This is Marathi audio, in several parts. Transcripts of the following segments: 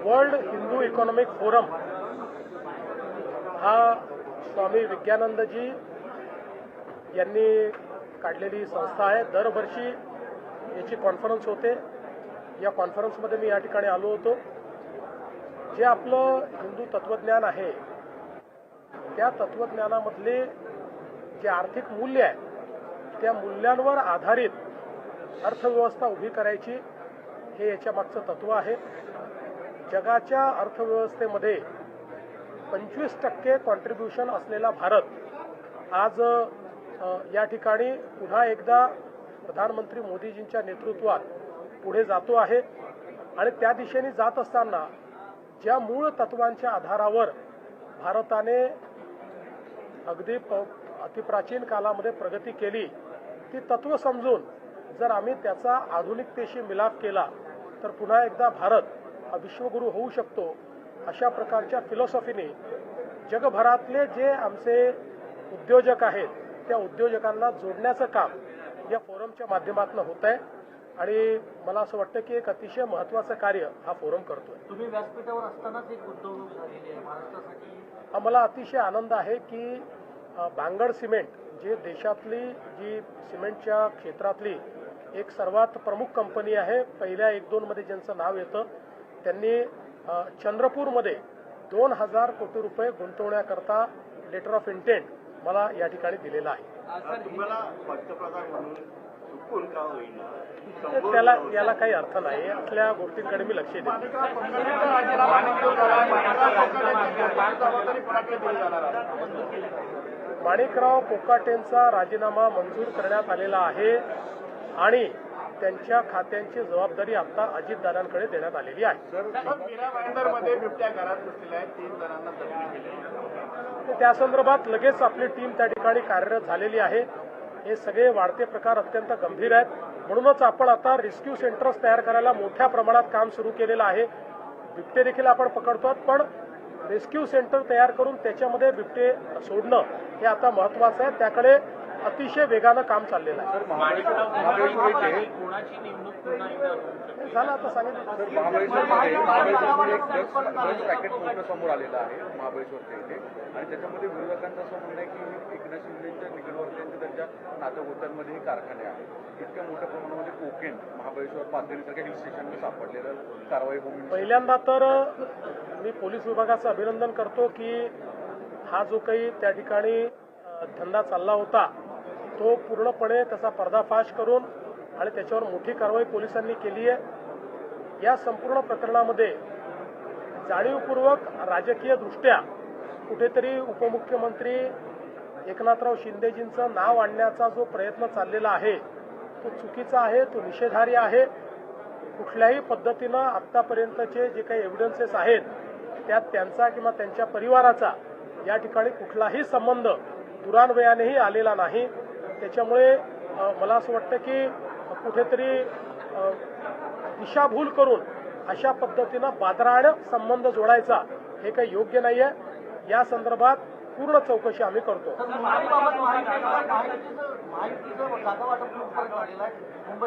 वर्ल्ड हिंदू इकॉनॉमिक फोरम हा स्वामी विज्ञानंदजी यांनी काढलेली संस्था आहे। दरवर्षी याची कॉन्फरन्स होते। या कॉन्फरन्समध्ये मी या ठिकाणी आलो होतो। जे आपलं हिंदू तत्वज्ञान आहे त्या तत्वज्ञानामधले जे आर्थिक मूल्य आहे त्या मूल्यांवर आधारित अर्थव्यवस्था उभी करायची हे याच्या मागचं तत्व आहे। जगाच्या अर्थव्यवस्थेमध्ये 25% कॉन्ट्रीब्युशन असलेला भारत आज या ठिकाणी पुन्हा एकदा प्रधानमंत्री मोदीजींच्या नेतृत्वात पुढे जातो आहे आणि त्या दिशेने जात असताना ज्या मूळ तत्वांच्या आधारावर भारताने अगदी अतिप्राचीन कालामध्ये प्रगती केली ती तत्व समजून जर आम्ही त्याचा आधुनिकतेशी मिलाप केला तर पुन्हा एकदा भारत हा विश्वगुरू होऊ शकतो। अशा प्रकारच्या फिलॉसॉफीने जगभरातले जे आमचे उद्योजक आहेत त्या उद्योजकांना जोडण्याचं काम या फोरमच्या माध्यमातून होत आहे आणि मला असं वाटतं की एक अतिशय महत्त्वाचं कार्य हा फोरम करतोय। तुम्ही व्यासपीठावर असतानाच एक गुंतवणूक झालेली आहे महाराष्ट्रासाठी। मला अतिशय आनंद आहे की बांगड सिमेंट जे देशातली जी सिमेंटच्या क्षेत्रातली एक सर्वात प्रमुख कंपनी आहे, पहिल्या 1-2 मध्ये ज्यांचं नाव येतं, त्यांनी चंद्रपूरमध्ये 2000 कोटी रुपये गुंतवण्याकरता लेटर ऑफ इंटेंट मला या ठिकाणी दिलेला आहे। तुम्हाला पंतप्रधान म्हणून चुकून का होईना त्याला याला काही अर्थ नाही। असल्या गोष्टींकडे मी लक्ष देतो। माणिकराव कोकाटेंचा राजीनामा मंजूर करण्यात आलेला आहे आणि त्यांच्या खात्यांची जबाबदारी आता अजितदादांकडे देण्यात आलेली आहे। मध्ये बिबट्या घरात बसलेल्या आहेत, 3 जणांना जखमी केले। त्या संदर्भात लगेच आपली टीम त्या ठिकाणी कार्यरत झालेली आहे। हे सगळे वाढते प्रकार अत्यंत गंभीर आहेत, म्हणूनच आपण आता रेस्क्यू सेंटर्स तयार करायला मोठ्या प्रमाणात काम सुरू केलेलं आहे। बिबटे देखील आपण पकडतो, पण रेस्क्यू सेंटर तयार करून त्याच्यामध्ये बिबटे सोडणं हे आता महत्त्वाचं आहे। त्याकडे अतिशय वेगानं काम चाललेलं आहे। झालं आता सांगितलं। महाबळेश्वरमध्ये एक ड्रग्स पॅकेट मोठं समोर आलेलं आहे महाबळेश्वरच्या इथे आणि त्याच्यामध्ये विरोधकांचं असं म्हणणं आहे की एकनाथ शिंदेच्या निकटवर्तीयांचे त्यांच्या नातेगोत्यांमध्ये हे कारखाने आहेत। इतक्या मोठ्या प्रमाणामध्ये कोकेन महाबळेश्वर पाथरीसारख्या हिल स्टेशनवर सापडलेलं कारवाई होऊन पहिल्यांदा तर मी पोलीस विभागाचं अभिनंदन करतो की हा जो काही त्या ठिकाणी धंदा चालला होता तो पूर्णपणे त्याचा पर्दाफाश करून आणि त्याच्यावर मोठी कारवाई पोलिसांनी केली आहे। या संपूर्ण प्रकरणामध्ये जाणीवपूर्वक राजकीय दृष्ट्या कुठेतरी उपमुख्यमंत्री एकनाथराव शिंदेजींचं नाव आणण्याचा जो प्रयत्न चाललेला आहे तो चुकीचा आहे, तो निषेधार्ह आहे। कुठल्याही पद्धतीनं आतापर्यंतचे जे काही एव्हिडन्सेस आहेत त्यात त्यांचा किंवा त्यांच्या परिवाराचा या ठिकाणी कुठलाही संबंध दुरान्वयानेही आलेला नाही। त्याच्यामुळे मला असं वाटतं की कुठेतरी दिशाभूल करून अशा पद्धतीनं बादराळ संबंध जोडायचा हे काही योग्य नाही आहे। या संदर्भात पूर्ण चौकशी आम्ही करतो।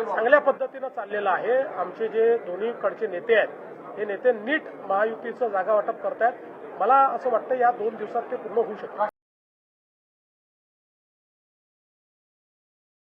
चांगल्या पद्धतीनं चाललेलं आहे। आमचे जे दोन्हीकडचे नेते आहेत हे नेते नीट महायुतीचं जागा वाटप करतायत। मला असं वाटतं या 2 दिवसात ते पूर्ण होऊ शकतं।